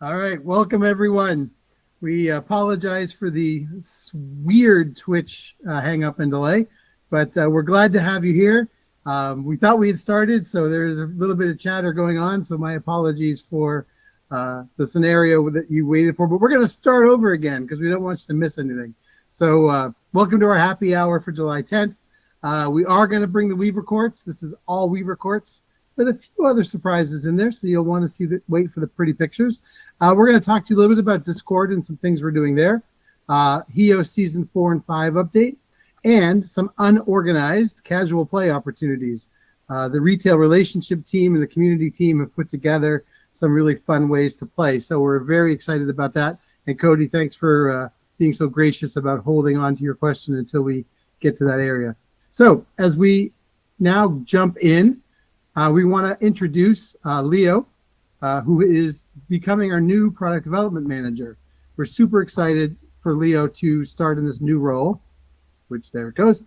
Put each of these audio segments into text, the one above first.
All right, welcome everyone. We apologize for the weird Twitch hang up and delay, but we're glad to have you here. We thought we had started, so there's a little bit of chatter going on, so my apologies for the scenario that you waited for, but we're going to start over again because we don't want you to miss anything. So welcome to our happy hour for July 10th. We are going to bring the Weaver Courts. This is all Weaver Courts, with a few other surprises in there, so you'll want to see wait for the pretty pictures. We're going to talk to you a little bit about Discord and some things we're doing there. HEO Season 4 and 5 update, and some unorganized casual play opportunities. The retail relationship team and the community team have put together some really fun ways to play, so we're very excited about that. And Cody, thanks for being so gracious about holding on to your question until we get to that area. So as we now jump in, we want to introduce Leo, who is becoming our new product development manager. We're super excited for Leo to start in this new role, which there it goes.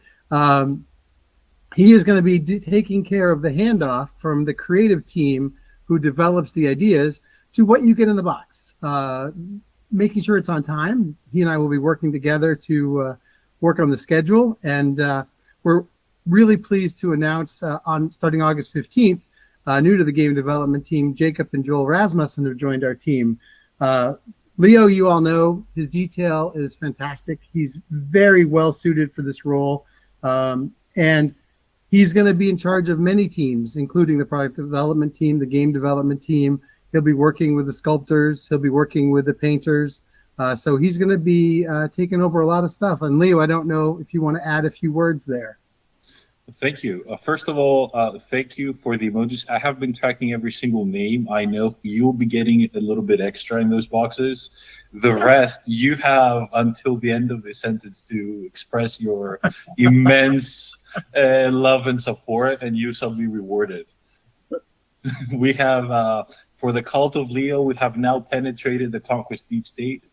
He is going to be taking care of the handoff from the creative team who develops the ideas to what you get in the box, making sure it's on time. He and I will be working together to work on the schedule, and we're really pleased to announce on starting August 15th, new to the game development team, Jacob and Joel Rasmussen have joined our team. Leo, you all know, his detail is fantastic. He's very well suited for this role. And he's going to be in charge of many teams, including the product development team, the game development team. He'll be working with the sculptors. He'll be working with the painters. So he's going to be taking over a lot of stuff. And Leo, I don't know if you want to add a few words there. Thank you. First of all, thank you for the emojis. I have been tracking every single name. I know you'll be getting a little bit extra in those boxes. The rest, you have until the end of the sentence to express your immense love and support, and you shall be rewarded. We have, for the cult of Leo, we have now penetrated the Conquest deep state.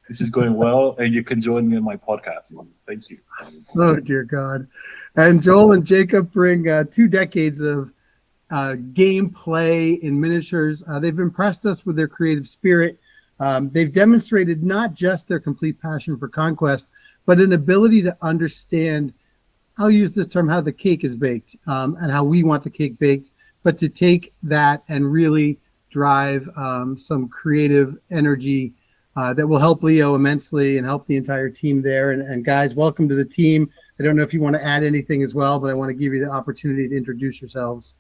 This is going well, and you can join me in my podcast. Thank you. Oh, dear God. And Joel and Jacob bring 2 decades of gameplay in miniatures. They've impressed us with their creative spirit. They've demonstrated not just their complete passion for Conquest, but an ability to understand, I'll use this term, how the cake is baked, and how we want the cake baked, but to take that and really drive some creative energy that will help Leo immensely and help the entire team there. And guys, welcome to the team. I don't know if you want to add anything as well, but I want to give you the opportunity to introduce yourselves.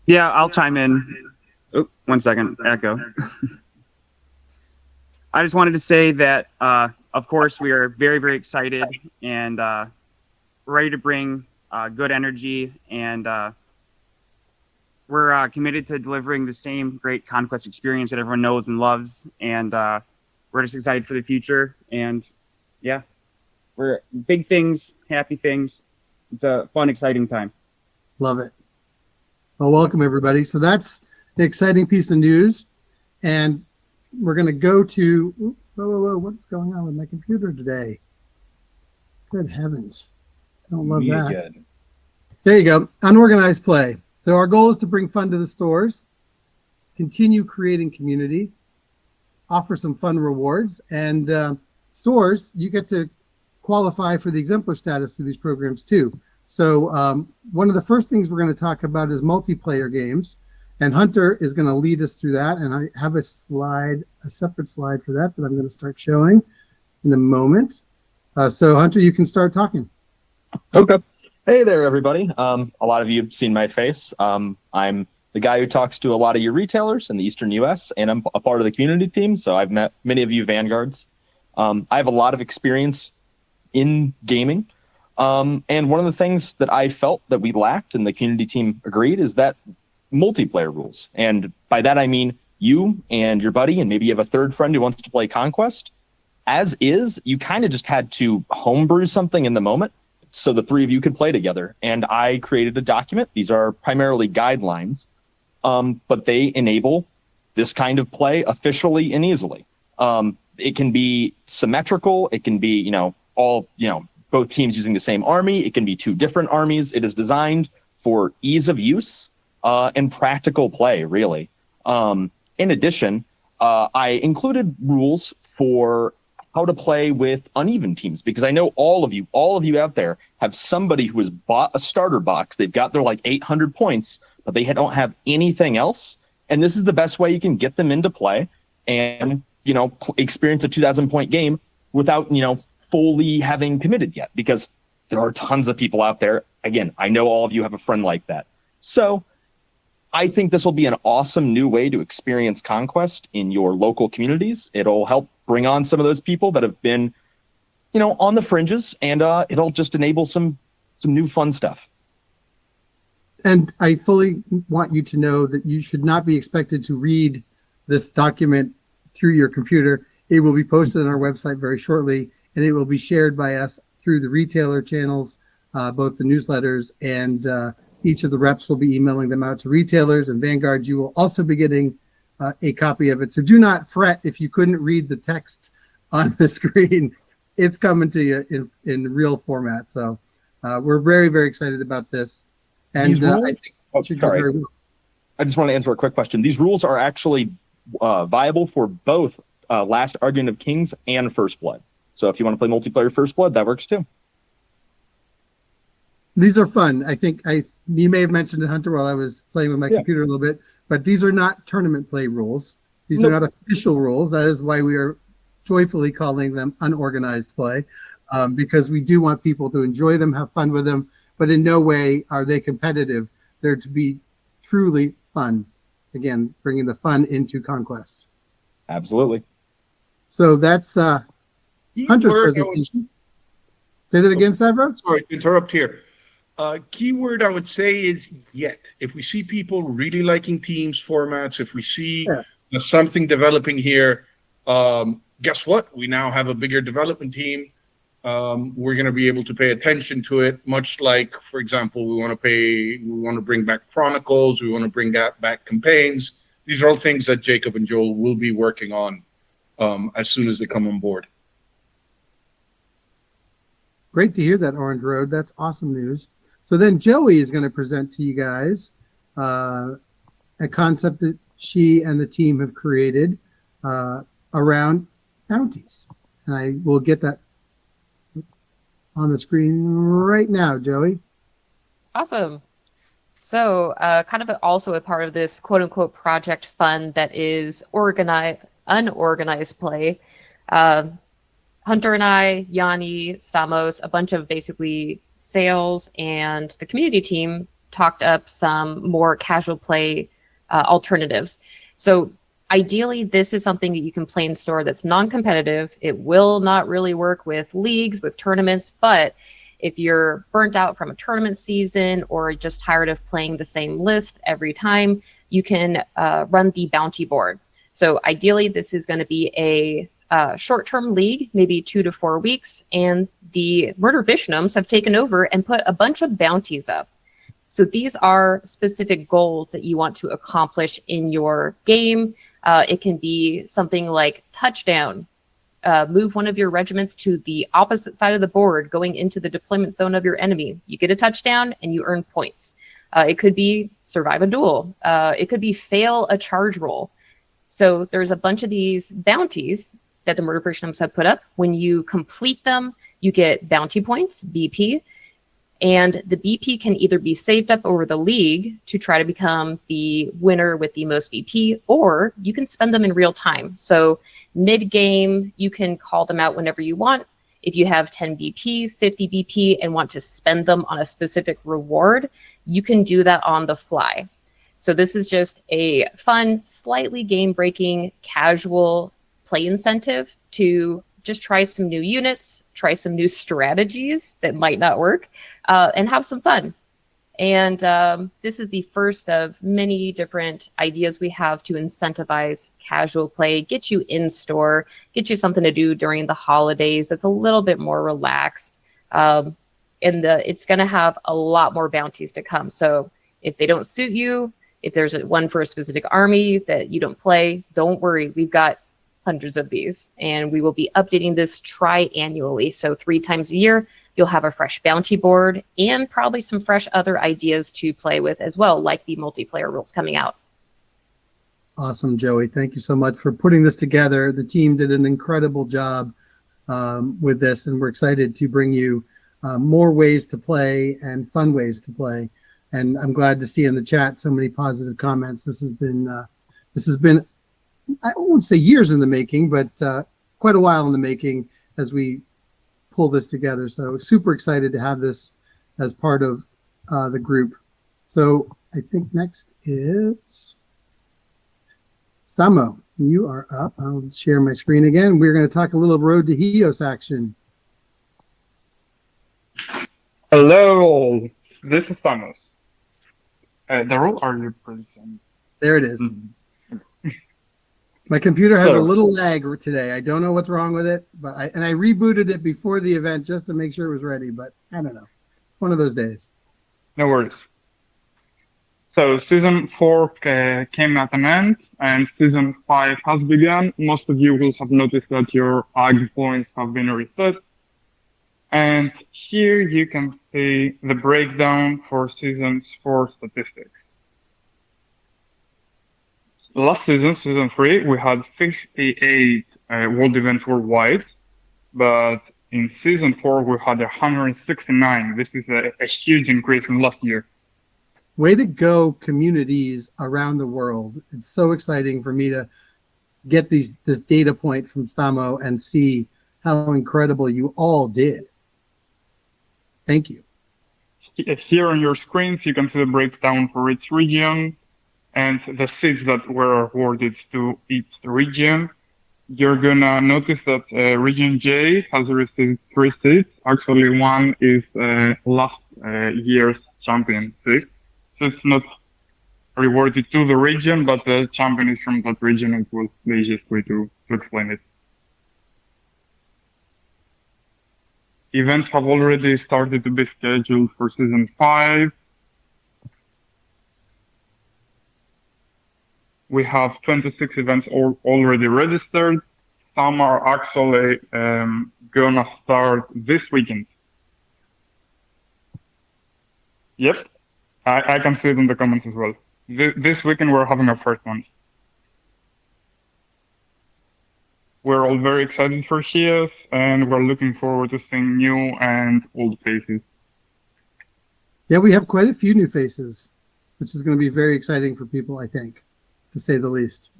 Yeah, I'll chime in. Oh, 1 second, echo. I just wanted to say that, of course, we are very, very excited and ready to bring good energy, and we're committed to delivering the same great Conquest experience that everyone knows and loves, and we're just excited for the future. And yeah, we're big things, happy things. It's a fun, exciting time. Love it. Well, welcome everybody. So that's an exciting piece of news, and we're going to go to, whoa, what's going on with my computer today? Good heavens. I don't love that. Again. There you go. Unorganized play. So our goal is to bring fun to the stores, continue creating community, offer some fun rewards, and stores, you get to qualify for the exemplar status through these programs too. So one of the first things we're going to talk about is multiplayer games, and Hunter is going to lead us through that. And I have a separate slide for that I'm going to start showing in a moment. So Hunter, you can start talking. Okay. Hey there, everybody. A lot of you have seen my face. I'm the guy who talks to a lot of your retailers in the Eastern U.S., and I'm a part of the community team, so I've met many of you Vanguards. I have a lot of experience in gaming, and one of the things that I felt that we lacked, and the community team agreed, is that multiplayer rules. And by that I mean you and your buddy, and maybe you have a third friend who wants to play Conquest. As is, you kind of just had to homebrew something in the moment, so the 3 of you could play together. And I created a document. These are primarily guidelines, but they enable this kind of play officially and easily. It can be symmetrical. It can be, both teams using the same army. It can be 2 different armies. It is designed for ease of use and practical play, really. In addition, I included rules for how to play with uneven teams, because I know all of you out there have somebody who has bought a starter box. They've got their like 800 points, but they don't have anything else. And this is the best way you can get them into play and, experience a 2,000 point game without, fully having committed yet, because there are tons of people out there. Again, I know all of you have a friend like that. So I think this will be an awesome new way to experience Conquest in your local communities. It'll help bring on some of those people that have been, on the fringes, and it'll just enable some new fun stuff. And I fully want you to know that you should not be expected to read this document through your computer. It will be posted on our website very shortly, and it will be shared by us through the retailer channels, both the newsletters, and each of the reps will be emailing them out to retailers. And Vanguard, you will also be getting a copy of it. So do not fret if you couldn't read the text on the screen. It's coming to you in real format. So we're very, very excited about this. And I think it should go very well. I just want to answer a quick question. These rules are actually viable for both Last Argument of Kings and First Blood. So if you want to play multiplayer First Blood, that works too. These are fun. I think you may have mentioned it, Hunter, while I was playing with my computer a little bit, but these are not tournament play rules. These are not official rules. That is why we are joyfully calling them unorganized play, because we do want people to enjoy them, have fun with them, but in no way are they competitive. They're to be truly fun. Again, bringing the fun into Conquest. Absolutely. So that's Hunter's presentation. Say that again, Stavro? Sorry to interrupt here. Keyword I would say is yet. If we see people really liking teams, formats, if we see something developing here, guess what? We now have a bigger development team. We're going to be able to pay attention to it, much like, for example, we want to bring back Chronicles, we want to bring back campaigns. These are all things that Jacob and Joel will be working on as soon as they come on board. Great to hear that, Orange Road. That's awesome news. So then Joey is going to present to you guys a concept that she and the team have created around bounties. And I will get that on the screen right now, Joey. Awesome. So kind of also a part of this quote-unquote project fund that is unorganized play. Hunter and I, Yanni, Stamos, a bunch of basically sales and the community team talked up some more casual play alternatives. So ideally, this is something that you can play in store that's non-competitive. It will not really work with leagues, with tournaments, but if you're burnt out from a tournament season or just tired of playing the same list every time, you can run the bounty board. So ideally, this is going to be a short-term league, maybe 2 to 4 weeks, and the Murder Vishnums have taken over and put a bunch of bounties up. So these are specific goals that you want to accomplish in your game. It can be something like touchdown, move one of your regiments to the opposite side of the board, going into the deployment zone of your enemy. You get a touchdown and you earn points. It could be survive a duel. It could be fail a charge roll. So there's a bunch of these bounties that the Murder Vishnums have put up. When you complete them, you get bounty points, BP, and the BP can either be saved up over the league to try to become the winner with the most BP, or you can spend them in real time. So mid-game, you can call them out whenever you want. If you have 10 BP, 50 BP, and want to spend them on a specific reward, you can do that on the fly. So this is just a fun, slightly game-breaking, casual play incentive to just try some new units, try some new strategies that might not work, and have some fun. And this is the first of many different ideas we have to incentivize casual play, get you in store, get you something to do during the holidays that's a little bit more relaxed. And it's going to have a lot more bounties to come. So if they don't suit you, if there's one for a specific army that you don't play, don't worry. We've got hundreds of these, and we will be updating this tri-annually. So 3 times a year, you'll have a fresh bounty board and probably some fresh other ideas to play with as well, like the multiplayer rules coming out. Awesome, Joey. Thank you so much for putting this together. The team did an incredible job with this, and we're excited to bring you more ways to play and fun ways to play. And I'm glad to see in the chat so many positive comments. This has been I won't say years in the making, but quite a while in the making as we pull this together. So super excited to have this as part of the group. So I think next is Samo. You are up. I'll share my screen again. We're going to talk a little Road to Helios action. Hello, this is Thanos. The role are you present? There it is. My computer has a little lag today. I don't know what's wrong with it, but I rebooted it before the event just to make sure it was ready, but I don't know. It's one of those days. No worries. So season 4 came at an end, and season 5 has begun. Most of you will have noticed that your AG points have been reset. And here you can see the breakdown for seasons 4 statistics. Last season, season 3, we had 58 world events worldwide, but in season 4 we had 169. This is a huge increase from last year. Way to go, communities around the world. It's so exciting for me to get this data point from Stamo and see how incredible you all did. Thank you. Here on your screens, you can see the breakdown for each region and the seats that were awarded to each region. You're gonna notice that Region J has received 3 seats. Actually, one is last year's champion seat. So it's not rewarded to the region, but the champion is from that region. It was the easiest way to explain it. Events have already started to be scheduled for season 5. We have 26 events already registered. Some are actually gonna start this weekend. Yep, I can see it in the comments as well. This weekend we're having our first ones. We're all very excited for Shias, and we're looking forward to seeing new and old faces. Yeah, we have quite a few new faces, which is going to be very exciting for people, I think, to say the least.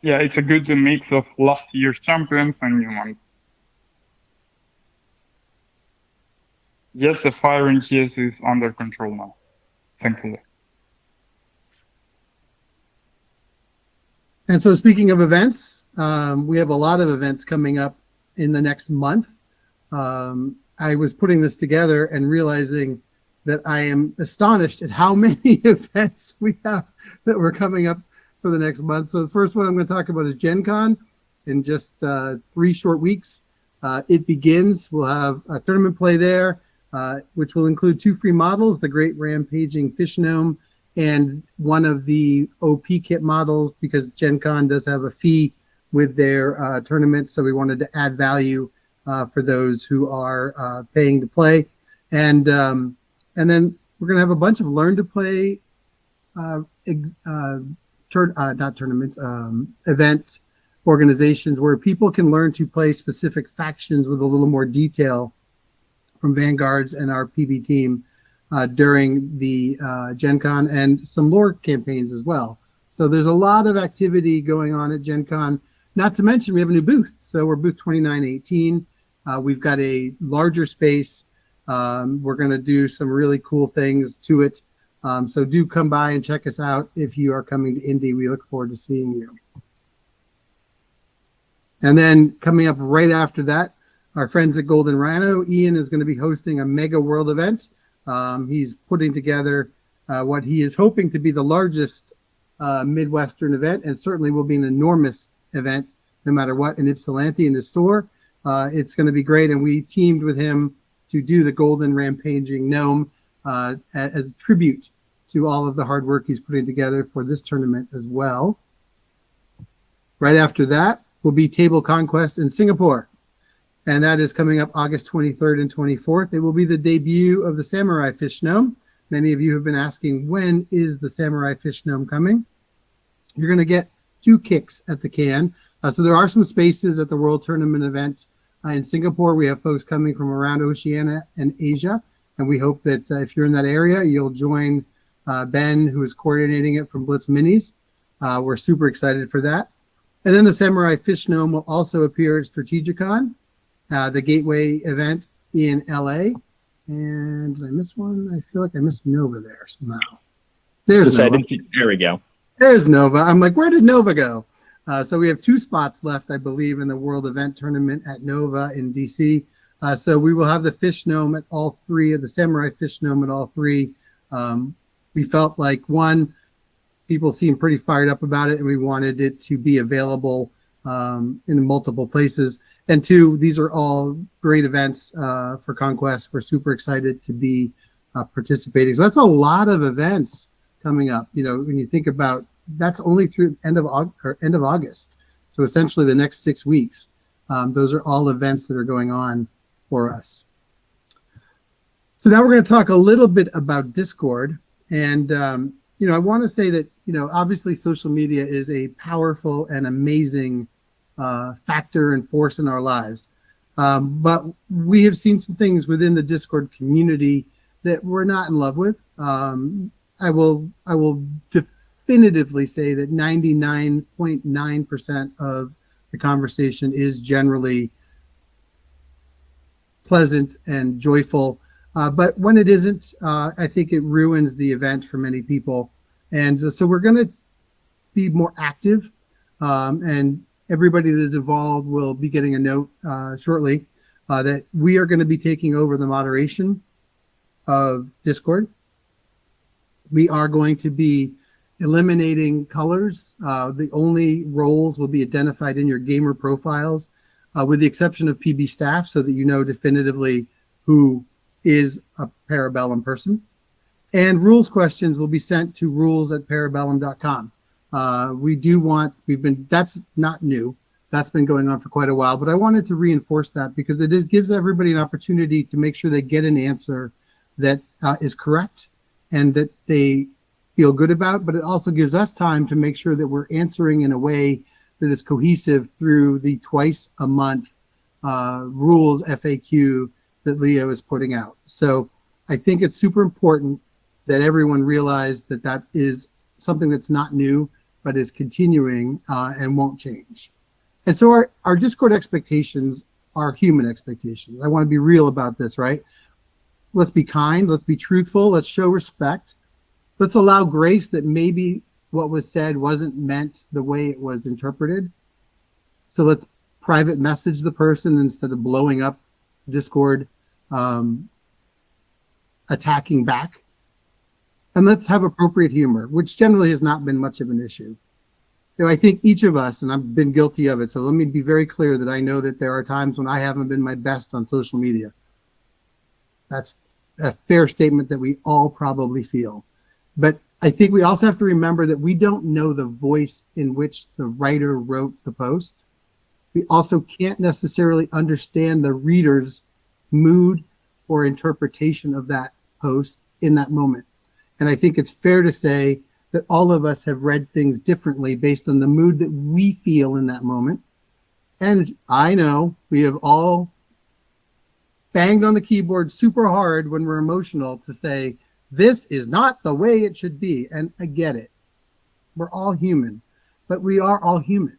Yeah, it's a good mix of last year's champions and new ones. Yes, the fire in CS is under control now, thankfully. And so speaking of events, we have a lot of events coming up in the next month. I was putting this together and realizing that I am astonished at how many events we have that were coming up for the next month. So the first one I'm going to talk about is Gen Con in just 3 short weeks. It begins. We'll have a tournament play there, which will include 2 free models, the Great Rampaging Fish Gnome and one of the OP kit models, because Gen Con does have a fee with their tournaments. So we wanted to add value for those who are paying to play. And then we're going to have a bunch of learn to play event organizations where people can learn to play specific factions with a little more detail from Vanguards and our PB team during the Gen Con, and some lore campaigns as well. So there's a lot of activity going on at Gen Con. Not to mention we have a new booth. So we're booth 2918. We've got a larger space. We're going to do some really cool things to it. So do come by and check us out if you are coming to Indy. We look forward to seeing you. And then coming up right after that, our friends at Golden Rhino, Ian is going to be hosting a mega world event. He's putting together what he is hoping to be the largest Midwestern event, and certainly will be an enormous event no matter what in Ypsilanti in his store. It's going to be great, and we teamed with him to do the Golden Rampaging Gnome as a tribute to all of the hard work he's putting together for this tournament as well. Right after that will be Table Conquest in Singapore, and that is coming up August 23rd and 24th. It will be the debut of the Samurai Fish Gnome. Many of you have been asking, when is the Samurai Fish Gnome coming? you're going to get 2 kicks at the can. So there are some spaces at the World Tournament event in Singapore. We have folks coming from around Oceania and Asia, and we hope that if you're in that area, you'll join Ben, who is coordinating it from Blitz Minis. We're super excited for that. And then the Samurai Fish Gnome will also appear at Strategicon, the Gateway event in LA. And did I miss one? I feel like I missed Nova there somehow. There's Nova. There we go. There's Nova. I'm like, where did Nova go? So we have 2 spots left, I believe, in the World Event Tournament at Nova in DC. So we will have the Fish Gnome at all 3, the Samurai Fish Gnome at all 3. We felt like, one, people seemed pretty fired up about it, and we wanted it to be available in multiple places. And 2, these are all great events for Conquest. We're super excited to be participating. So that's a lot of events coming up. You know, when you think about, that's only through end of August. So essentially the next 6 weeks, those are all events that are going on for us. So now we're going to talk a little bit about Discord. And, you know, I want to say that, you know, obviously social media is a powerful and amazing factor and force in our lives. But we have seen some things within the Discord community that we're not in love with. I will definitively say that 99.9% of the conversation is generally pleasant and joyful. But when it isn't, I think it ruins the event for many people. And so we're going to be more active. And everybody that is involved will be getting a note shortly that we are going to be taking over the moderation of Discord. We are going to be eliminating colors. The only roles will be identified in your gamer profiles, with the exception of PB staff, so that you know definitively who is a Parabellum person. And rules questions will be sent to rules@parabellum.com. That's not new. That's been going on for quite a while, but I wanted to reinforce that because it gives everybody an opportunity to make sure they get an answer that is correct and that they feel good about, but it also gives us time to make sure that we're answering in a way that is cohesive through the twice a month rules FAQ that Leo is putting out. So I think it's super important that everyone realize that that is something that's not new, but is continuing and won't change. And so our Discord expectations are human expectations. I want to be real about this, right? Let's be kind. Let's be truthful. Let's show respect. Let's allow grace that maybe what was said wasn't meant the way it was interpreted. So let's private message the person instead of blowing up Discord, attacking back. And let's have appropriate humor, which generally has not been much of an issue. You know, I think each of us, and I've been guilty of it, so let me be very clear that I know that there are times when I haven't been my best on social media. That's a fair statement that we all probably feel. But I think we also have to remember that we don't know the voice in which the writer wrote the post. We also can't necessarily understand the reader's mood or interpretation of that post in that moment. And I think it's fair to say that all of us have read things differently based on the mood that we feel in that moment. And I know we have all banged on the keyboard super hard when we're emotional to say, this is not the way it should be. And I get it. We're all human, but we are all human.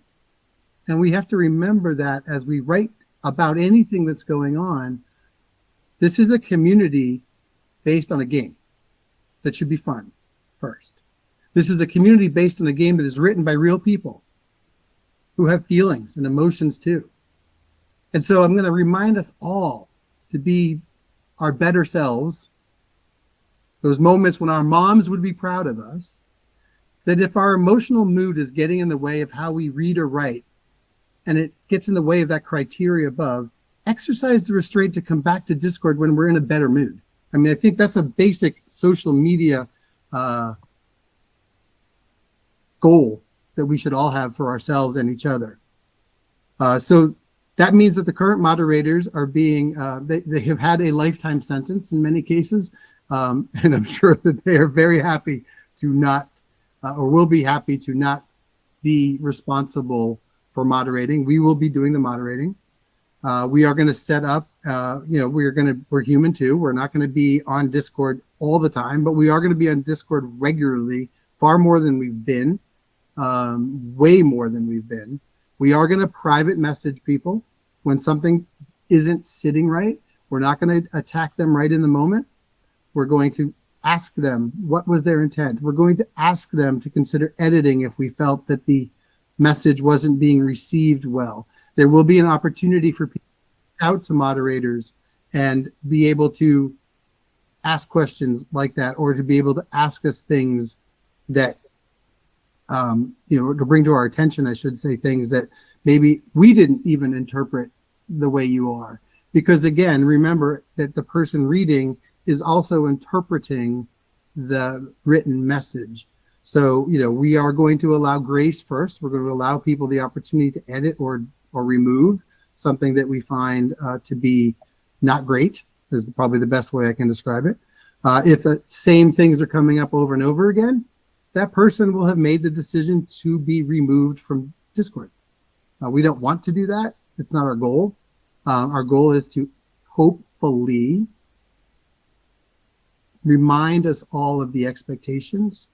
And we have to remember that as we write about anything that's going on, this is a community based on a game that should be fun first. This is a community based on a game that is written by real people who have feelings and emotions too. And so I'm going to remind us all to be our better selves, those moments when our moms would be proud of us, that if our emotional mood is getting in the way of how we read or write, and it gets in the way of that criteria above, exercise the restraint to come back to Discord when we're in a better mood. I mean, I think that's a basic social media goal that we should all have for ourselves and each other. So that means that the current moderators are being, they have had a lifetime sentence in many cases, and I'm sure that they are very happy to not, or will be happy to not be responsible for moderating. We will be doing the moderating. We are going to set up, we're human too. We're not going to be on Discord all the time, but we are going to be on Discord regularly, far more than we've been, way more than we've been. We are going to private message people when something isn't sitting right. We're not going to attack them right in the moment. We're going to ask them what was their intent. We're going to ask them to consider editing if we felt that the message wasn't being received well. There will be an opportunity for people to reach out to moderators and be able to ask questions like that, or to be able to ask us things that, to bring to our attention, I should say, things that maybe we didn't even interpret the way you are. Because again, remember that the person reading is also interpreting the written message. So, we are going to allow grace first. We're going to allow people the opportunity to edit or remove something that we find to be not great, is probably the best way I can describe it. If the same things are coming up over and over again, that person will have made the decision to be removed from Discord. We don't want to do that. It's not our goal. Our goal is to hopefully remind us all of the expectations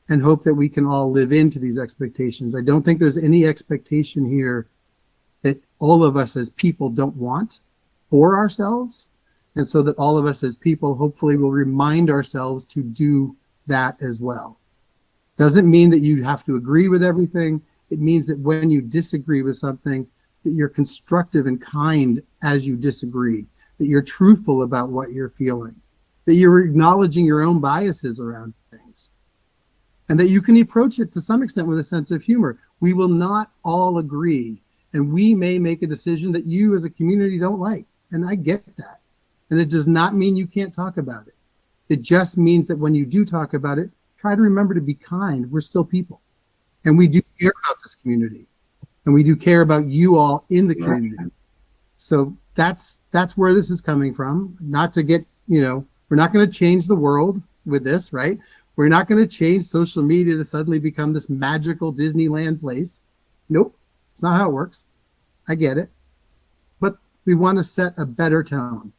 and hope that we can all live into these expectations. I don't think there's any expectation here that all of us as people don't want for ourselves. And so that all of us as people hopefully will remind ourselves to do that as well. Doesn't mean that you have to agree with everything. It means that when you disagree with something, that you're constructive and kind as you disagree, that you're truthful about what you're feeling, that you're acknowledging your own biases around things, and that you can approach it to some extent with a sense of humor. We will not all agree, and we may make a decision that you as a community don't like, and I get that. And it does not mean you can't talk about it. It just means that when you do talk about it, try to remember to be kind. We're still people, and we do care about this community, and we do care about you all in the community. So that's where this is coming from. Not to get, we're not going to change the world with this, right? We're not going to change social media to suddenly become this magical Disneyland place. Nope, it's not how it works. I get it. But we want to set a better tone.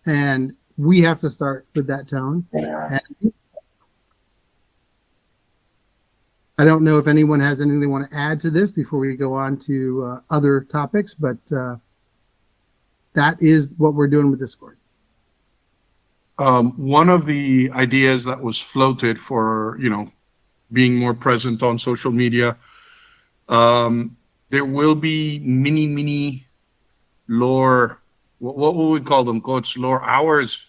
And we have to start with that tone. And I don't know if anyone has anything they want to add to this before we go on to other topics, but that is what we're doing with Discord. One of the ideas that was floated for, being more present on social media, there will be mini lore. What will we call them, Coach? Lore hours,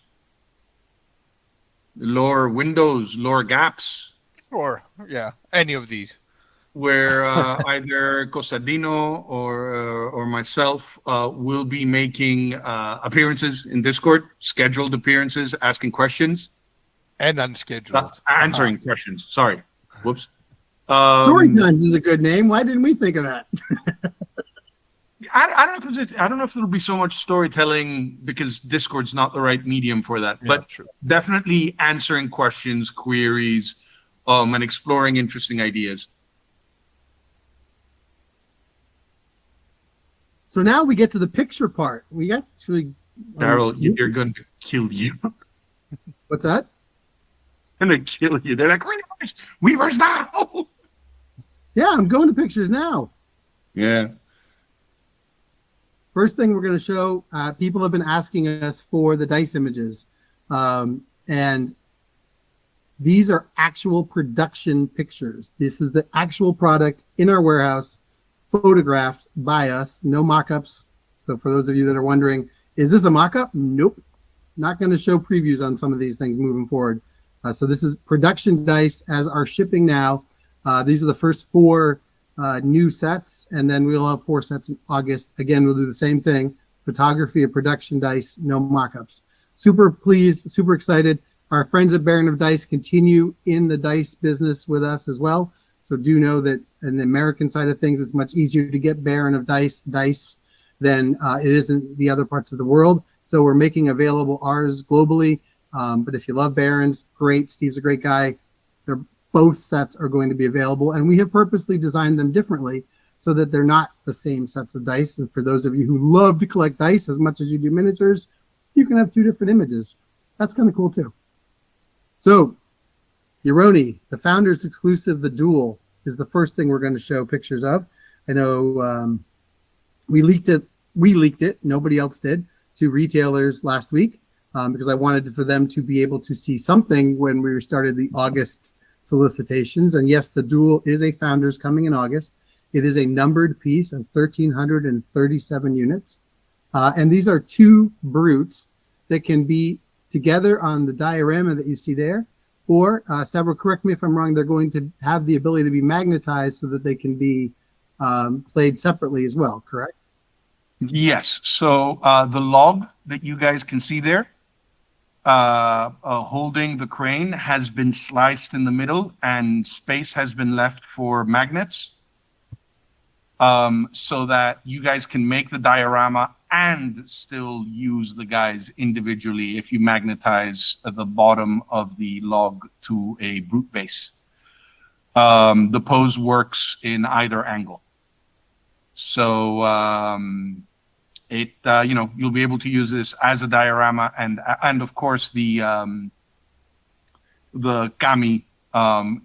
lore windows, lore gaps. Sure, yeah, any of these. Where either Cosadino or myself will be making appearances in Discord, scheduled appearances, asking questions. And unscheduled. Answering questions, sorry. Whoops. Story Times is a good name. Why didn't we think of that? I don't know, because I don't know if there'll be so much storytelling because Discord's not the right medium for that. Yeah, but true. Definitely answering questions, queries, and exploring interesting ideas. So now we get to the picture part. We got to Daryl, you're going to kill you. What's that? I'm going to kill you. They're like, Weavers now. Yeah, I'm going to pictures now. Yeah. First thing we're going to show, people have been asking us for the dice images. And these are actual production pictures. This is the actual product in our warehouse, photographed by us, no mock-ups. So for those of you that are wondering, is this a mock-up? Nope. Not going to show previews on some of these things moving forward. So this is production dice as our shipping now. These are the first 4 new sets, and then we'll have 4 sets in August. Again, we'll do the same thing. Photography of production dice, no mock-ups. Super pleased, super excited. Our friends at Baron of Dice continue in the dice business with us as well. So do know that in the American side of things, it's much easier to get Baron of Dice than it is in the other parts of the world. So we're making available ours globally. But if you love Barons, great. Steve's a great guy. They're both sets are going to be available, and we have purposely designed them differently so that they're not the same sets of dice. And for those of you who love to collect dice as much as you do miniatures, you can have two different images. That's kind of cool too. So, Yoroni, the Founders exclusive, the Duel, is the first thing we're going to show pictures of. I know we leaked it, nobody else did, to retailers last week because I wanted for them to be able to see something when we started the August solicitations. And yes, the Duel is a Founders coming in August. It is a numbered piece of 1,337 units. And these are two brutes that can be together on the diorama that you see there. Or, Stavro, correct me if I'm wrong, they're going to have the ability to be magnetized so that they can be played separately as well, correct? Yes. So the log that you guys can see there, holding the crane, has been sliced in the middle, and space has been left for magnets, so that you guys can make the diorama and still use the guys individually if you magnetize the bottom of the log to a brute base. The pose works in either angle. So you'll be able to use this as a diorama, and of course the kami,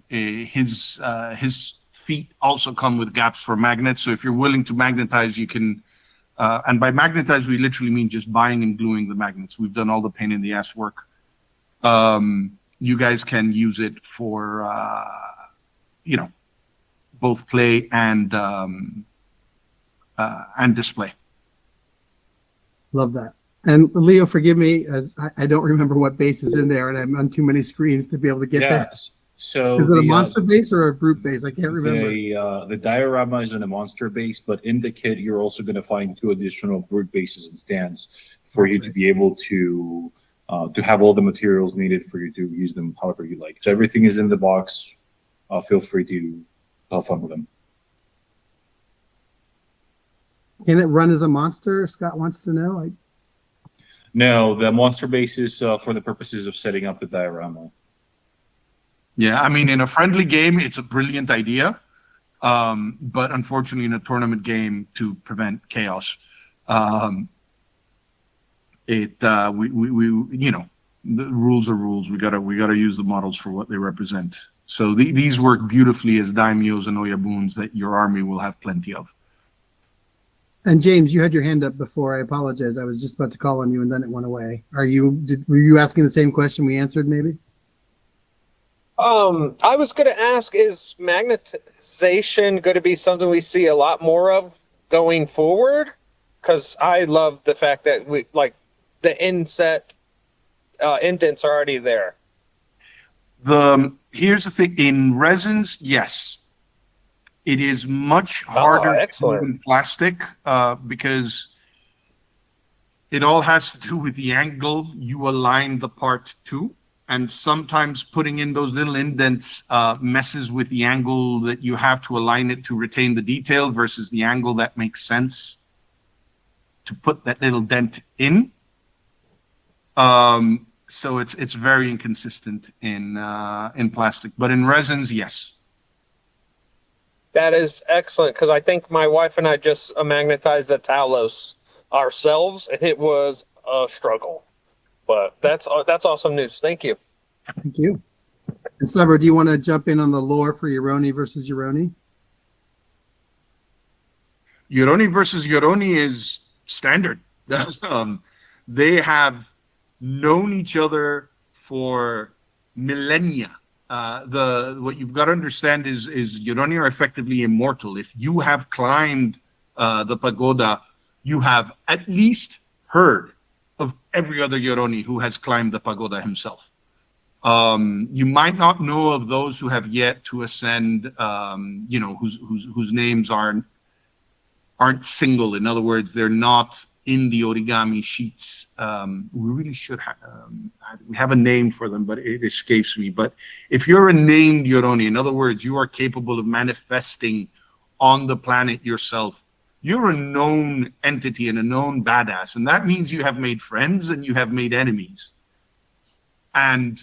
his feet also come with gaps for magnets. So if you're willing to magnetize, you can. And by magnetize, we literally mean just buying and gluing the magnets. We've done all the pain in the ass work. You guys can use it for both play and display. Love that. And Leo, forgive me, as I don't remember what base is in there, and I'm on too many screens to be able to get there. So is it a monster base or a brute base? I can't remember. The diorama is in a monster base, but in the kit, you're also going to find 2 additional brute bases and stands for you to be able to have all the materials needed for you to use them however you like. So everything is in the box. Feel free to have fun with them. Can it run as a monster? Scott wants to know. No, the monster base is for the purposes of setting up the diorama. Yeah, I mean, in a friendly game, it's a brilliant idea, but unfortunately, in a tournament game, to prevent chaos, the rules are rules. We gotta use the models for what they represent. So these work beautifully as daimyos and oyabuns that your army will have plenty of. And James, you had your hand up before. I apologize. I was just about to call on you, and then it went away. Were you asking the same question we answered, maybe? I was going to ask, is magnetization going to be something we see a lot more of going forward? Because I love the fact that the inset indents are already there. Here's the thing: in resins, yes, it is much harder to do in plastic because it all has to do with the angle you align the part to. And sometimes putting in those little indents messes with the angle that you have to align it to retain the detail versus the angle that makes sense to put that little dent in. So it's very inconsistent in plastic, but in resins, yes. That is excellent, because I think my wife and I just magnetized the Talos ourselves, and it was a struggle. But that's awesome news. Thank you. Thank you. And Stavro, do you want to jump in on the lore for Yoroni versus Yoroni? Yoroni versus Yoroni is standard. They have known each other for millennia. What you've got to understand is Yoroni are effectively immortal. If you have climbed the pagoda, you have at least heard of every other Yoroni who has climbed the pagoda himself. You might not know of those who have yet to ascend, whose names aren't single. In other words, they're not in the origami sheets. We really should have. We have a name for them, but it escapes me. But if you're a named Yoroni, in other words, you are capable of manifesting on the planet yourself, you're a known entity and a known badass, and that means you have made friends and you have made enemies. And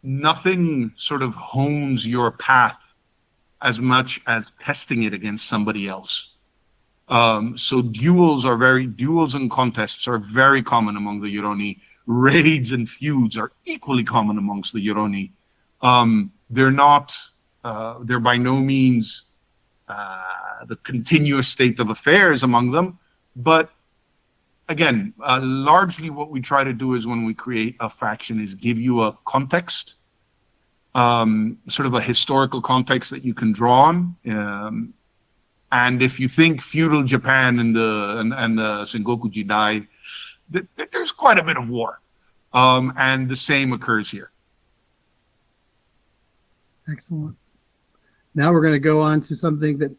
nothing sort of hones your path as much as testing it against somebody else. So duels and contests are very common among the Yoroni. Raids and feuds are equally common amongst the Yoroni. They're by no means the continuous state of affairs among them, but again, largely what we try to do is when we create a faction is give you a context, sort of a historical context that you can draw on. And if you think feudal Japan and the Sengoku Jidai, there's quite a bit of war, and the same occurs here. Excellent. Now we're going to go on to something that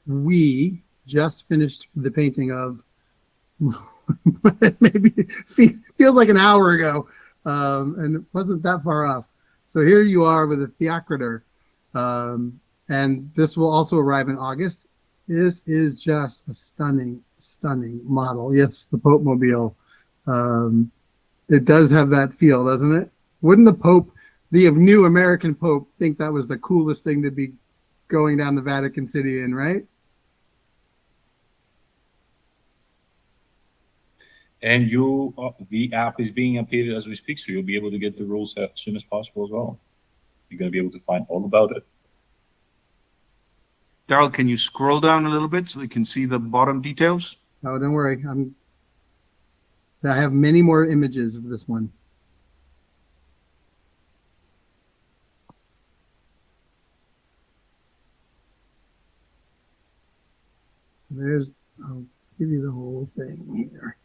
we just finished the painting of. Maybe feels like an hour ago, and it wasn't that far off. So here you are with a Theocriter, and this will also arrive in August. This is just a stunning model. Yes, the Pope Mobile. It does have that feel, doesn't it? Wouldn't the Pope, the new American Pope, think that was the coolest thing to be going down the Vatican City in, right? And the app is being updated as we speak, so you'll be able to get the rules as soon as possible as well. You're going to be able to find all about it. Daryl, can you scroll down a little bit so they can see the bottom details? Oh, don't worry. I have many more images of this one. I'll give you the whole thing here.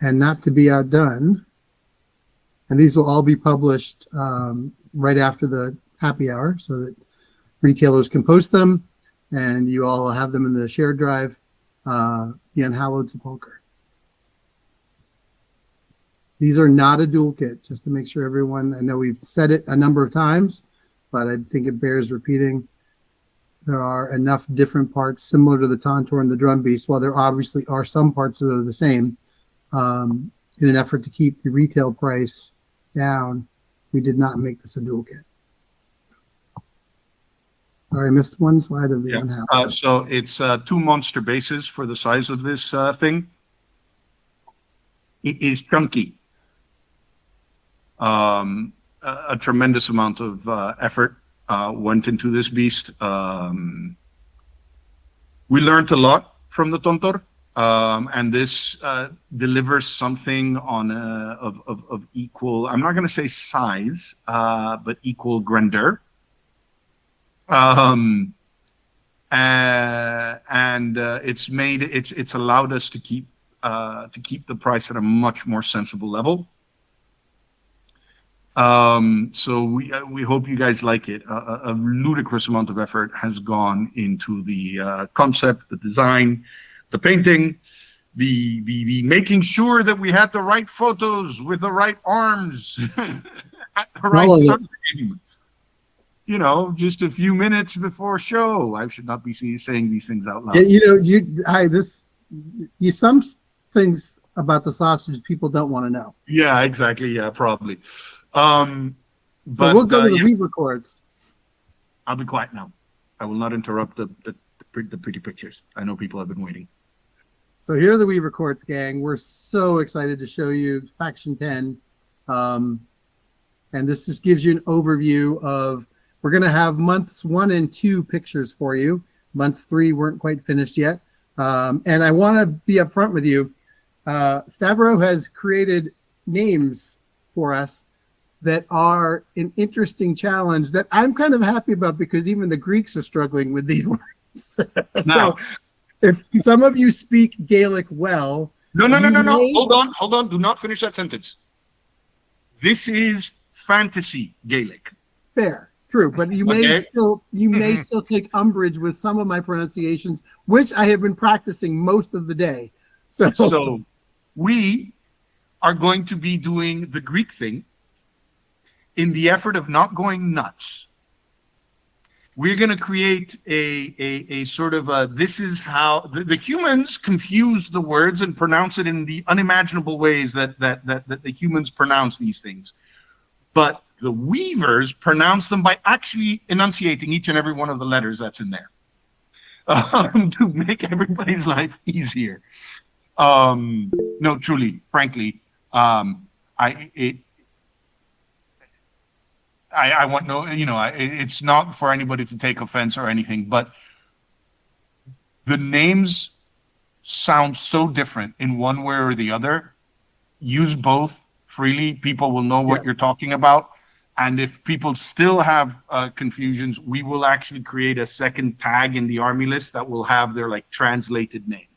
And not to be outdone, and these will all be published right after the happy hour so that retailers can post them and you all will have them in the shared drive, the Unhallowed Sepulchre. These are not a dual kit, just to make sure everyone, I know we've said it a number of times, but I think it bears repeating. There are enough different parts similar to the Tantor and the Drum Beast, while there obviously are some parts that are the same. In an effort to keep the retail price down, we did not make this a dual kit. Sorry, I missed one slide of the Unhallowed. So it's 2 monster bases for the size of this thing. It is chunky. A tremendous amount of effort went into this beast. We learned a lot from the Tontor. And this delivers something on of equal, I'm not going to say size, but equal grandeur. And it's allowed us to keep the price at a much more sensible level. So we hope you guys like it. A ludicrous amount of effort has gone into the concept, the design, the painting, the making sure that we had the right photos with the right arms at the right time. You know, just a few minutes before show. I should not be saying these things out loud. Yeah, some things about the sausage people don't want to know. Yeah, exactly. Yeah, probably. So we'll go to the Weave Records. I'll be quiet now. I will not interrupt the pretty pictures. I know people have been waiting. So here are the Weave Records, gang. We're so excited to show you Faction 10. And this just gives you an overview of, we're going to have months 1 and 2 pictures for you. Months 3 weren't quite finished yet. And I want to be upfront with you. Stavro has created names for us that are an interesting challenge that I'm kind of happy about, because even the Greeks are struggling with these words. So if some of you speak Gaelic well... No. Hold on. Do not finish that sentence. This is fantasy Gaelic. Fair. True, but you may still take umbrage with some of my pronunciations, which I have been practicing most of the day. So we are going to be doing the Greek thing in the effort of not going nuts. we're going to create a sort of a, this is how the humans confuse the words and pronounce it in the unimaginable ways that the humans pronounce these things. But the weavers pronounce them by actually enunciating each and every one of the letters that's in there to make everybody's life easier. No, truly, frankly, I want no, it's not for anybody to take offense or anything, but the names sound so different in one way or the other. Use both freely. People will know what you're talking about. And if people still have confusions, we will actually create a second tag in the army list that will have their like translated name.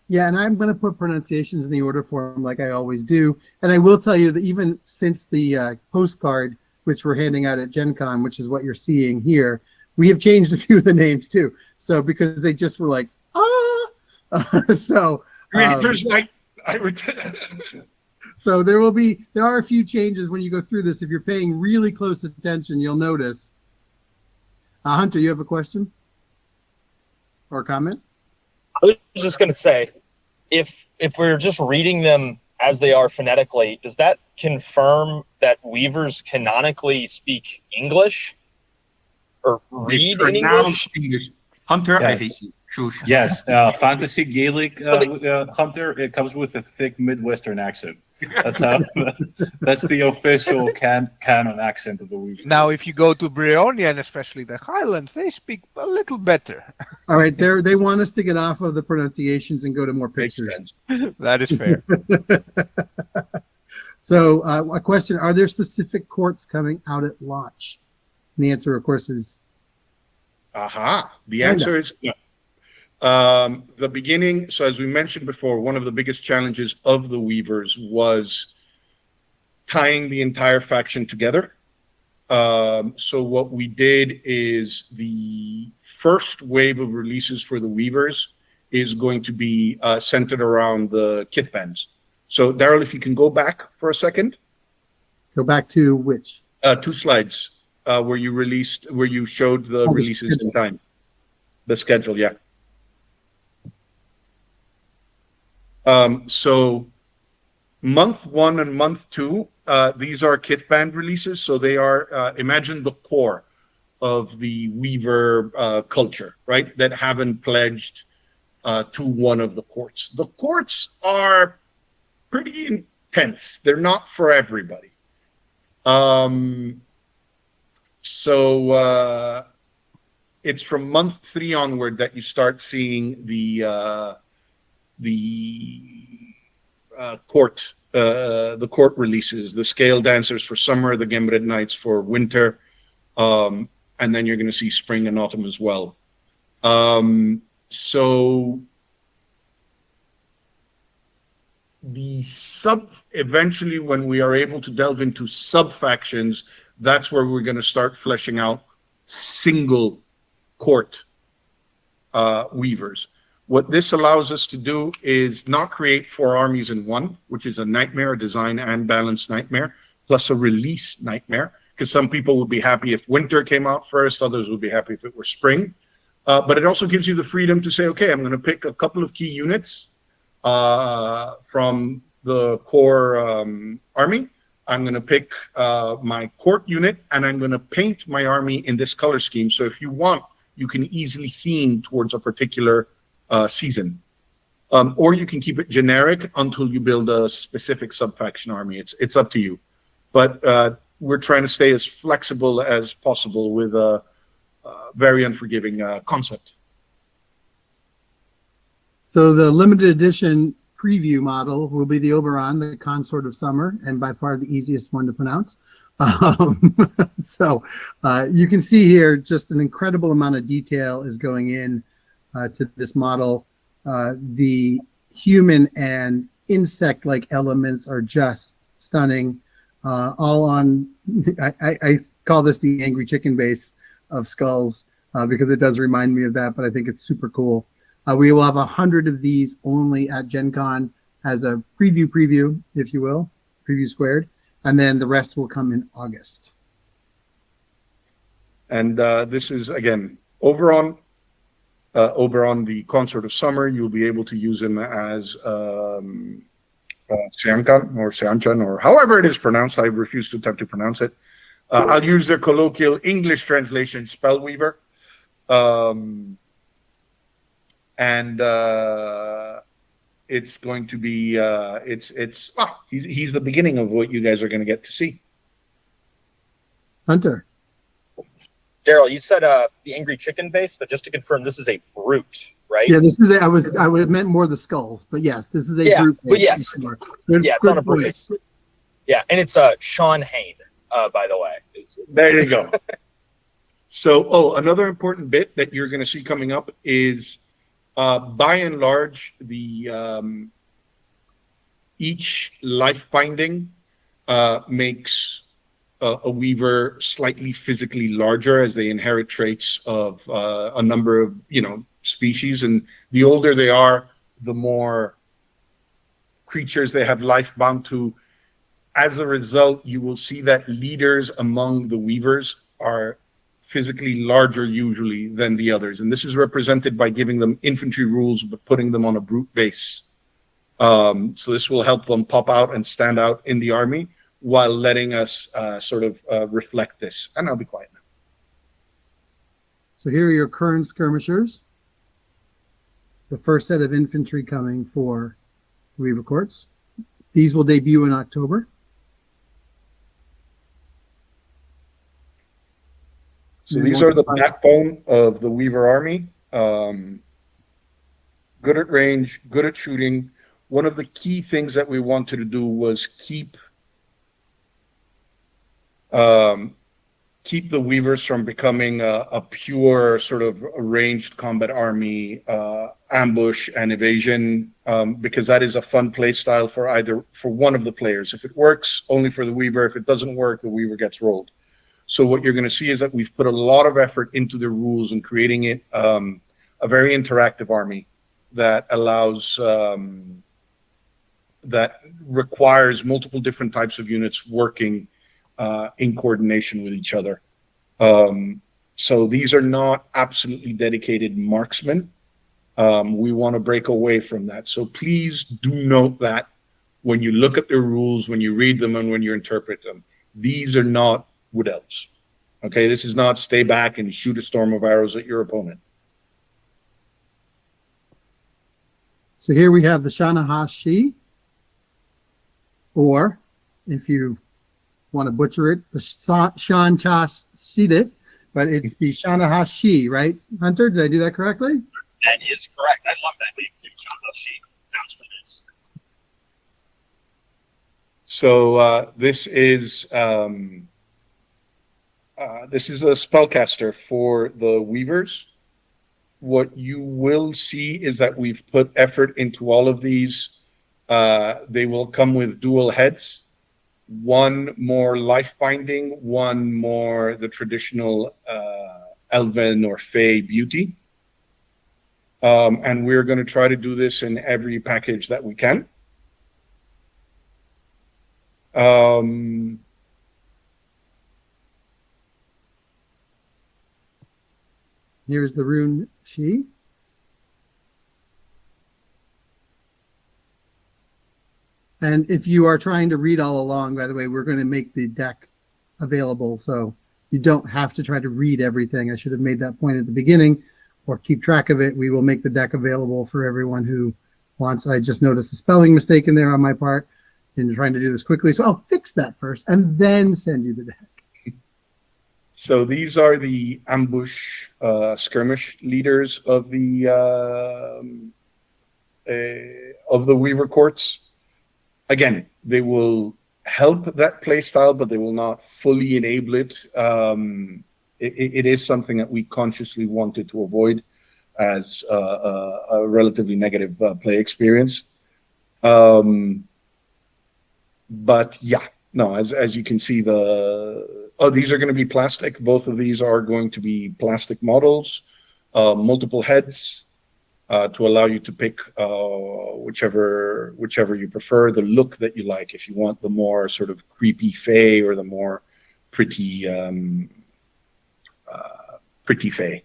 Yeah, and I'm going to put pronunciations in the order form like I always do. And I will tell you that even since the postcard, which we're handing out at Gen Con, which is what you're seeing here, we have changed a few of the names too. So because they just were like, so so there are a few changes when you go through this. If you're paying really close attention, you'll notice. Hunter, you have a question or a comment? I was just going to say, if we're just reading them as they are phonetically, does that confirm that weavers canonically speak English or read in English? Hunter, yes. I hate you. Yes, Fantasy Gaelic Hunter, it comes with a thick Midwestern accent. That's how. That's the official canon accent of the weavers. Now, if you go to Breonia and especially the Highlands, they speak a little better. All right, they want us to get off of the pronunciations and go to more pictures. That is fair. So, a question: are there specific courts coming out at launch? And the answer, of course, is. The answer is no. The beginning, so as we mentioned before, one of the biggest challenges of the Weavers was tying the entire faction together. So what we did is the first wave of releases for the Weavers is going to be centered around the kith bands. So Daryl, if you can go back for a second. Go back to which? 2 slides where you showed the releases in time. The schedule, yeah. So month 1 and month 2, these are kith band releases. So they are, imagine the core of the Weaver culture, right? That haven't pledged to one of the courts. The courts are pretty intense. They're not for everybody. So it's from month 3 onward that you start seeing the court releases, the scale dancers for summer, the Gambit Knights for winter, and then you're going to see spring and autumn as well. So the eventually when we are able to delve into sub factions, that's where we're going to start fleshing out single court weavers. What this allows us to do is not create 4 armies in one, which is a nightmare, a design and balance nightmare, plus a release nightmare, because some people would be happy if winter came out first, others would be happy if it were spring. But it also gives you the freedom to say, okay, I'm going to pick a couple of key units from the core army. I'm going to pick my court unit, and I'm going to paint my army in this color scheme. So if you want, you can easily theme towards a particular season, or you can keep it generic until you build a specific sub-faction army. It's up to you, but we're trying to stay as flexible as possible with a very unforgiving concept. So the limited edition preview model will be the Oberon, the consort of summer, and by far the easiest one to pronounce. So you can see here just an incredible amount of detail is going in to this model. The human and insect-like elements are just stunning. All on, I call this the angry chicken base of skulls because it does remind me of that, but I think it's super cool. We will have 100 of these only at Gen Con as a preview, if you will, preview squared, and then the rest will come in August. And this is, again, Oberon. Oberon, the Consort of Summer, you'll be able to use him as Seankan or Seanchan, or however it is pronounced. I refuse to attempt to pronounce it. I'll use the colloquial English translation, Spellweaver. And it's going to be, he's the beginning of what you guys are going to get to see. Hunter. Daryl, you said the angry chicken base, but just to confirm, this is a brute, right? Yeah, this is I meant more the skulls, but yes, this is a brute. But yes, it's on a brute. Yeah, and it's Sean Hain, by the way. There you go. So, another important bit that you're going to see coming up is, by and large, the each life binding makes a weaver slightly physically larger as they inherit traits of a number of species, and the older they are, the more creatures they have life bound to. As a result, you will see that leaders among the weavers are physically larger usually than the others, and this is represented by giving them infantry rules but putting them on a brute base. So this will help them pop out and stand out in the army, while letting us sort of reflect this. And I'll be quiet now. So here are your current skirmishers. The first set of infantry coming for Weaver Courts. These will debut in October. So these are the backbone of the Weaver army. Good at range, good at shooting. One of the key things that we wanted to do was keep the Weavers from becoming a pure sort of ranged combat army, ambush and evasion, because that is a fun play style for one of the players. If it works, only for the Weaver. If it doesn't work, the Weaver gets rolled. So what you're going to see is that we've put a lot of effort into the rules and creating it a very interactive army that allows that requires multiple different types of units working in coordination with each other. So these are not absolutely dedicated marksmen. We want to break away from that. So please do note that when you look at the rules, when you read them, and when you interpret them, these are not wood elves. Okay, this is not stay back and shoot a storm of arrows at your opponent. So here we have the Shanahashi, or if you want to butcher it, the Shanchas, but it's the Shanahashi, right, Hunter? Did I do that correctly? That is correct. I love that name too, Shanahashi. Sounds really nice. So this is a spellcaster for the Weavers. What you will see is that we've put effort into all of these. They will come with dual heads. One more life binding, one more the traditional elven or fey beauty. And we're going to try to do this in every package that we can. Here's the rune Shi. And if you are trying to read all along, by the way, we're going to make the deck available, so you don't have to try to read everything. I should have made that point at the beginning, or keep track of it. We will make the deck available for everyone who wants. I just noticed a spelling mistake in there on my part in trying to do this quickly, so I'll fix that first and then send you the deck. So these are the ambush skirmish leaders of the Weaver Courts. Again, they will help that play style, but they will not fully enable it. It is something that we consciously wanted to avoid as a relatively negative play experience. But yeah, no, as you can see, these are going to be plastic. Both of these are going to be plastic models, multiple heads, to allow you to pick whichever you prefer, the look that you like. If you want the more sort of creepy fey or the more pretty pretty fey.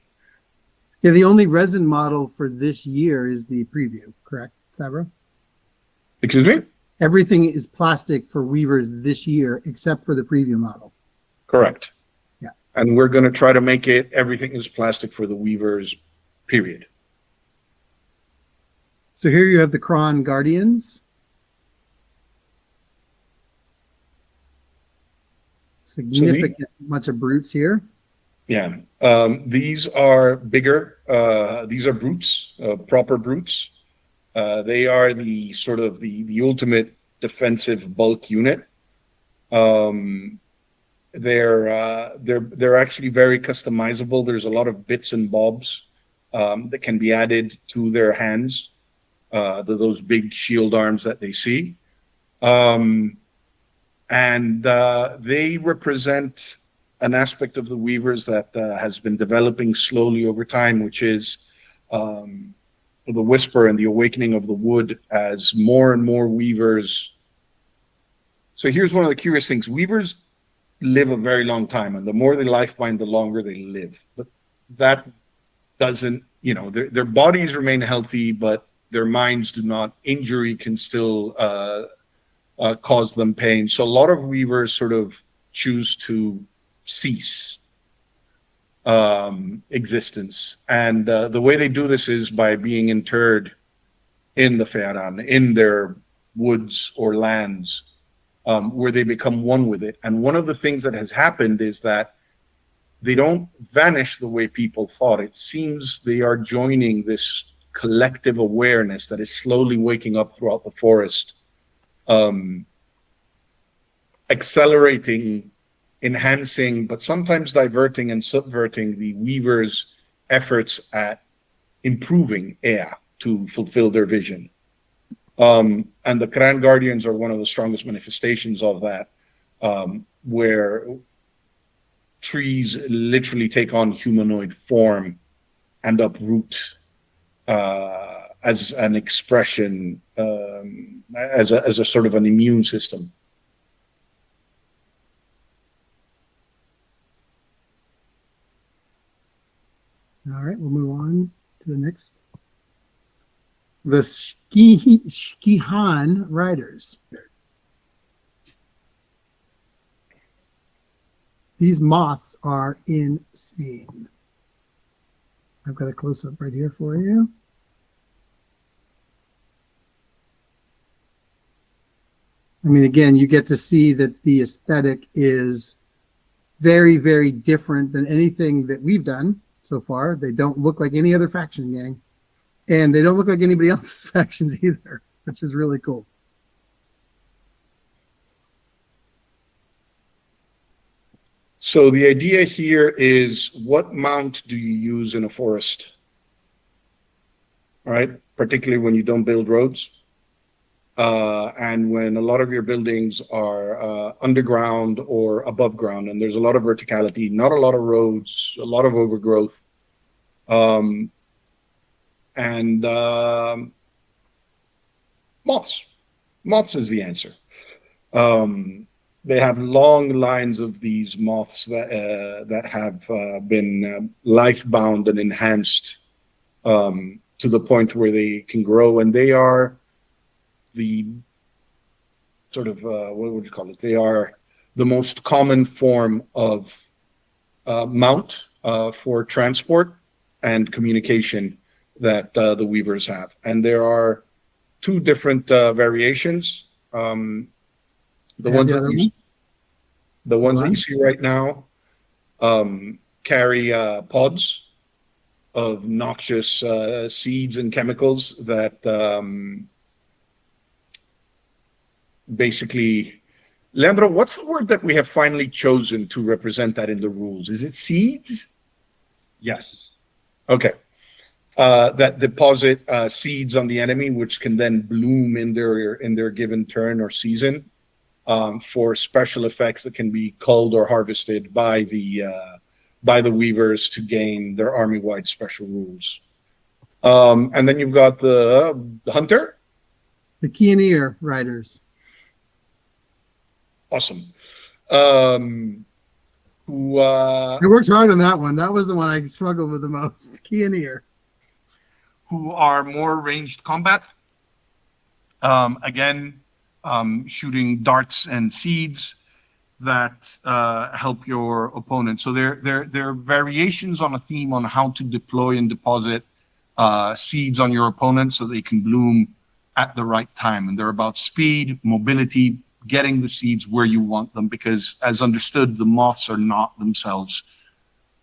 Yeah, the only resin model for this year is the preview, correct, Sabra? Excuse me? Everything is plastic for Weavers this year except for the preview model. Correct. Yeah. And we're going to try to make it everything is plastic for the Weavers, period. So here you have the Kron Guardians. Significant bunch of brutes here. Yeah. These are bigger. These are brutes, proper brutes. They are the sort of the ultimate defensive bulk unit. They're actually very customizable. There's a lot of bits and bobs that can be added to their hands. Those big shield arms that they see. And they represent an aspect of the Weavers that has been developing slowly over time, which is the Whisper and the awakening of the wood as more and more Weavers. So here's one of the curious things. Weavers live a very long time, and the more they lifebind, the longer they live. But that doesn't, their bodies remain healthy, but their minds do not. Injury can still cause them pain. So a lot of Weavers sort of choose to cease existence. And the way they do this is by being interred in the Fearan, in their woods or lands, where they become one with it. And one of the things that has happened is that they don't vanish the way people thought. It seems they are joining this collective awareness that is slowly waking up throughout the forest, accelerating, enhancing, but sometimes diverting and subverting the Weavers' efforts at improving Ea to fulfill their vision. And the Kran Guardians are one of the strongest manifestations of that, where trees literally take on humanoid form and uproot as an expression, as a sort of an immune system. All right, we'll move on to the next. The Skihan Riders. These moths are insane. I've got a close-up right here for you. I mean, again, you get to see that the aesthetic is very, very different than anything that we've done so far. They don't look like any other faction gang. And they don't look like anybody else's factions either, which is really cool. So the idea here is, what mount do you use in a forest? All right, particularly when you don't build roads. And when a lot of your buildings are underground or above ground, and there's a lot of verticality, not a lot of roads, a lot of overgrowth. And moths. Moths is the answer. They have long lines of these moths that have been life-bound and enhanced to the point where they can grow, and they are the sort of what would you call it? They are the most common form of mount for transport and communication that the Weavers have. And there are two different variations. The ones that you see right now carry pods of noxious seeds and chemicals that basically, Leandro, what's the word that we have finally chosen to represent that in the rules? Is it seeds? Yes. Okay. That deposit seeds on the enemy, which can then bloom in their given turn or season for special effects that can be culled or harvested by the Weavers to gain their army-wide special rules. And then you've got the Hunter, the Keeneer Riders. Awesome. who We worked hard on that one. That was the one I struggled with the most. Key and ear. who are more ranged combat. Again, shooting darts and seeds that help your opponent. So there are variations on a theme on how to deploy and deposit seeds on your opponent so they can bloom at the right time. And they're about speed, mobility, getting the seeds where you want them, because as understood, the moths are not themselves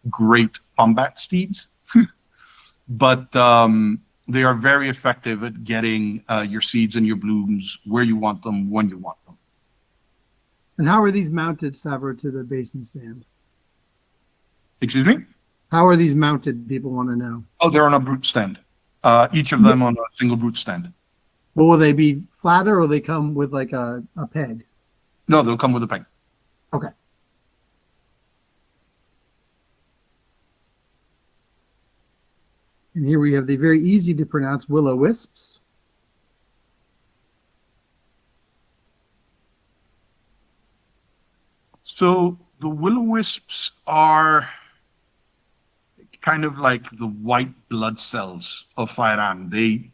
great combat steeds, but they are very effective at getting your seeds and your blooms where you want them, when you want them. And how are these mounted, Savro, to the basin stand? Excuse me? How are these mounted? People want to know. Oh, they're on a brute stand. Each of them on a single brute stand. Well, will they be flatter, or will they come with like a peg? No, they'll come with a peg. Okay. And here we have the very easy to pronounce Willow Wisps. So the Willow Wisps are kind of like the white blood cells of Fairan. They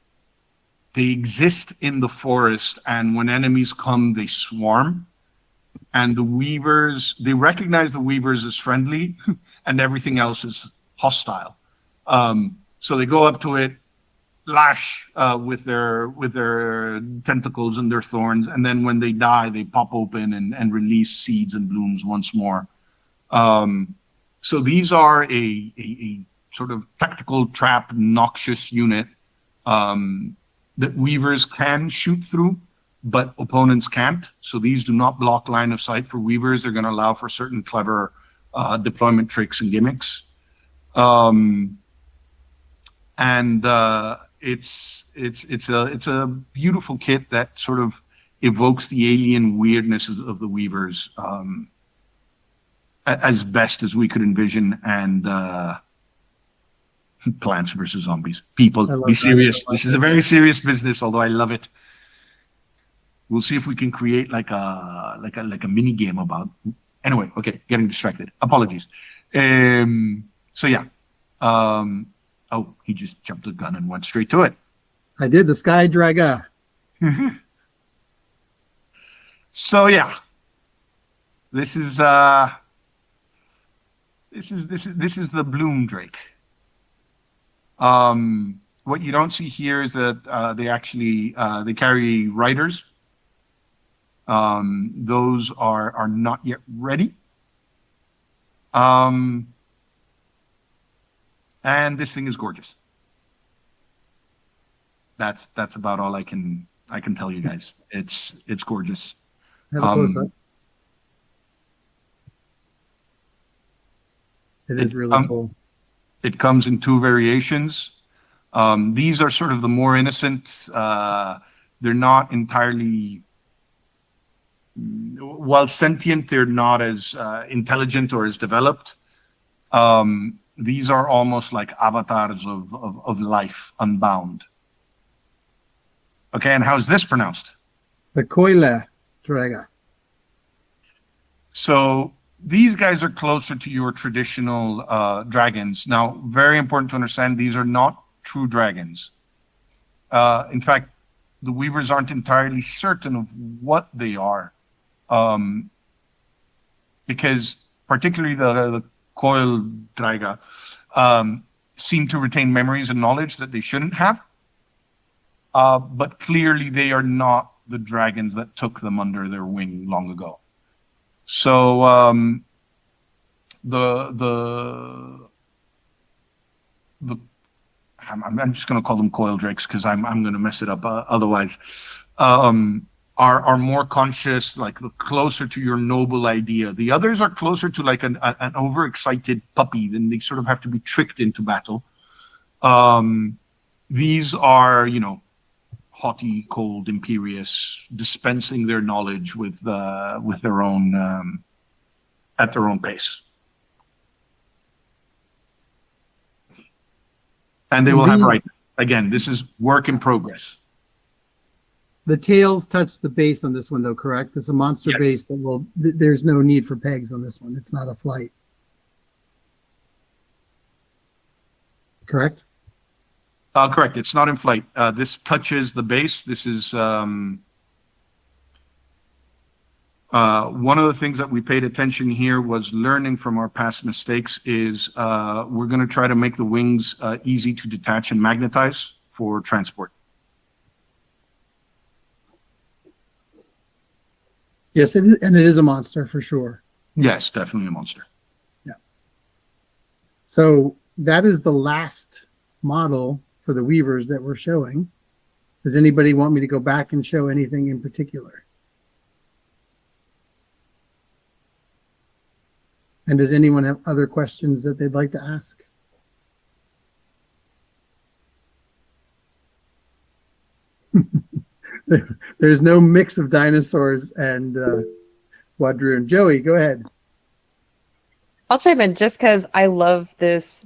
exist in the forest, and when enemies come, they swarm. And the weavers, they recognize the weavers as friendly, and everything else is hostile. So they go up to it, lash with their tentacles and their thorns, and then when they die, they pop open and release seeds and blooms once more. So these are a sort of tactical trap, noxious unit that weavers can shoot through, but opponents can't. So these do not block line of sight for weavers. They're going to allow for certain clever deployment tricks and gimmicks. It's a beautiful kit that sort of evokes the alien weirdness of the weavers as best as we could envision. And Plants versus Zombies. People, be serious. This is a very serious business, although I love it. We'll see if we can create like a mini game about. Anyway, okay, getting distracted. Apologies. So yeah. Oh, he just jumped the gun and went straight to it. I did the Sky Draga. So yeah, this is the Bloom Drake. What you don't see here is that they actually they carry riders. Those are not yet ready. And this thing is gorgeous. That's about all I can tell you guys. It's gorgeous. Have a close up. It is really cool. It comes in two variations. These are sort of the more innocent. They're not entirely, while sentient, they're not as intelligent or as developed. These are almost like avatars of life, unbound. Okay, and how's this pronounced? The Coil Drake. So these guys are closer to your traditional dragons. Now, very important to understand, these are not true dragons. In fact, the weavers aren't entirely certain of what they are, because particularly the Coil Drake seem to retain memories and knowledge that they shouldn't have. But clearly they are not the dragons that took them under their wing long ago. So I'm just going to call them Coil Drakes because I'm going to mess it up otherwise. Are more conscious, like the closer to your noble idea. The others are closer to like an overexcited puppy. Then they sort of have to be tricked into battle. These are, haughty, cold, imperious, dispensing their knowledge with their own at their own pace. And they will have right. Again, this is work in progress. The tails touch the base on this one, though, correct? This is a monster Yes. base that will. There's no need for pegs on this one. It's not a flight. Correct? Correct. It's not in flight. This touches the base. This is one of the things that we paid attention here was learning from our past mistakes is we're going to try to make the wings easy to detach and magnetize for transport. Yes, it is, and it is a monster for sure. Yes, definitely a monster. So that is the last model for the Weavers that we're showing. Does anybody want me to go back and show anything in particular? And does anyone have other questions that they'd like to ask? There's no mix of dinosaurs and Wadroon. Joey, go ahead. I'll chime in just because I love this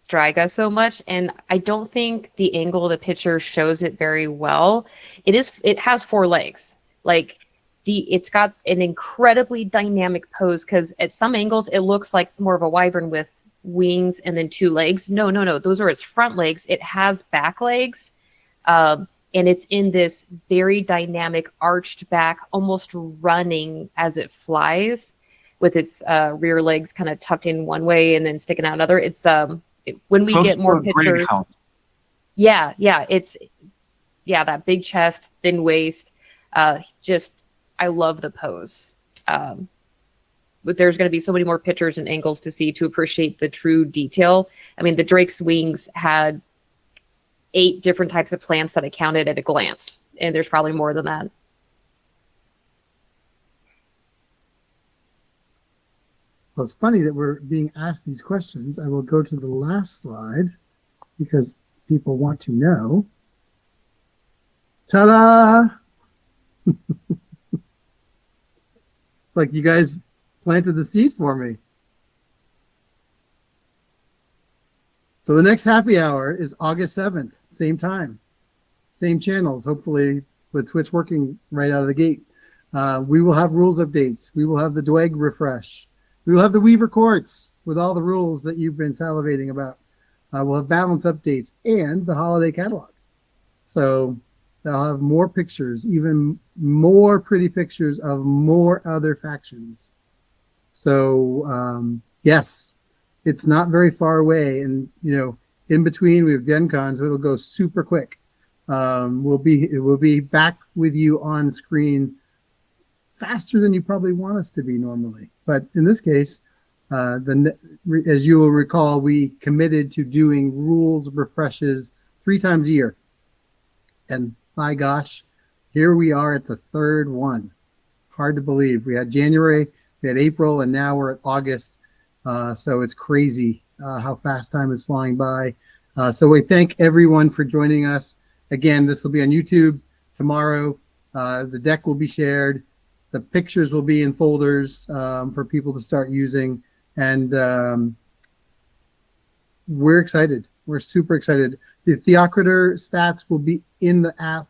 Dryga so much, and I don't think the angle of the picture shows it very well. It has 4 legs. Like it's got an incredibly dynamic pose because at some angles it looks like more of a wyvern with wings and then 2 legs. No, those are its front legs. It has back legs, and it's in this very dynamic arched back, almost running as it flies, with its rear legs kind of tucked in one way and then sticking out another. It's when we Close get to more a great pictures. hound. Yeah, it's that big chest, thin waist. I love the pose. But there's going to be so many more pictures and angles to see to appreciate the true detail. I mean, the Drake's wings had 8 different types of plants that I counted at a glance, and there's probably more than that. Well, it's funny that we're being asked these questions. I will go to the last slide because people want to know. Ta-da! It's like you guys planted the seed for me. So the next happy hour is August 7th, same time, same channels, hopefully with Twitch working right out of the gate. We will have rules updates. We will have the Dweg refresh. We will have the Weaver Courts with all the rules that you've been salivating about. We'll have balance updates and the holiday catalog. So they'll have more pictures, even more pretty pictures of more other factions. So yes, it's not very far away. And, in between we have Gen Con, so it'll go super quick. We'll be back with you on screen faster than you probably want us to be normally. But in this case, as you will recall, we committed to doing rules refreshes 3 times a year. And my gosh, here we are at the 3rd one. Hard to believe. We had January, we had April, and now we're at August. So it's crazy how fast time is flying by. So we thank everyone for joining us. Again, this will be on YouTube tomorrow. The deck will be shared. The pictures will be in folders for people to start using. And we're excited. We're super excited. The Theocriter stats will be in the app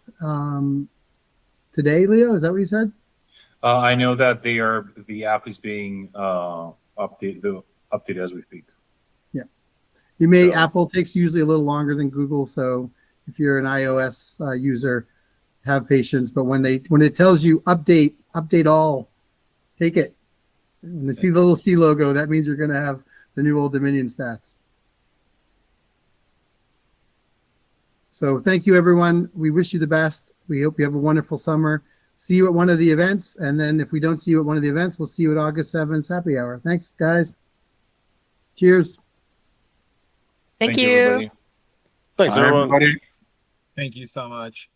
today, Leo. Is that what you said? I know that the app is being updated as we speak. Yeah. Apple takes usually a little longer than Google. So if you're an iOS user, have patience. But when it tells you update all, take it. When they see the little C logo, that means you're going to have the new Old Dominion stats. So thank you, everyone. We wish you the best. We hope you have a wonderful summer. See you at one of the events. And then if we don't see you at one of the events, we'll see you at August 7th happy hour. Thanks, guys. Cheers. Thank you. Everybody. Thanks, Bye, everyone. everybody. Thank you so much.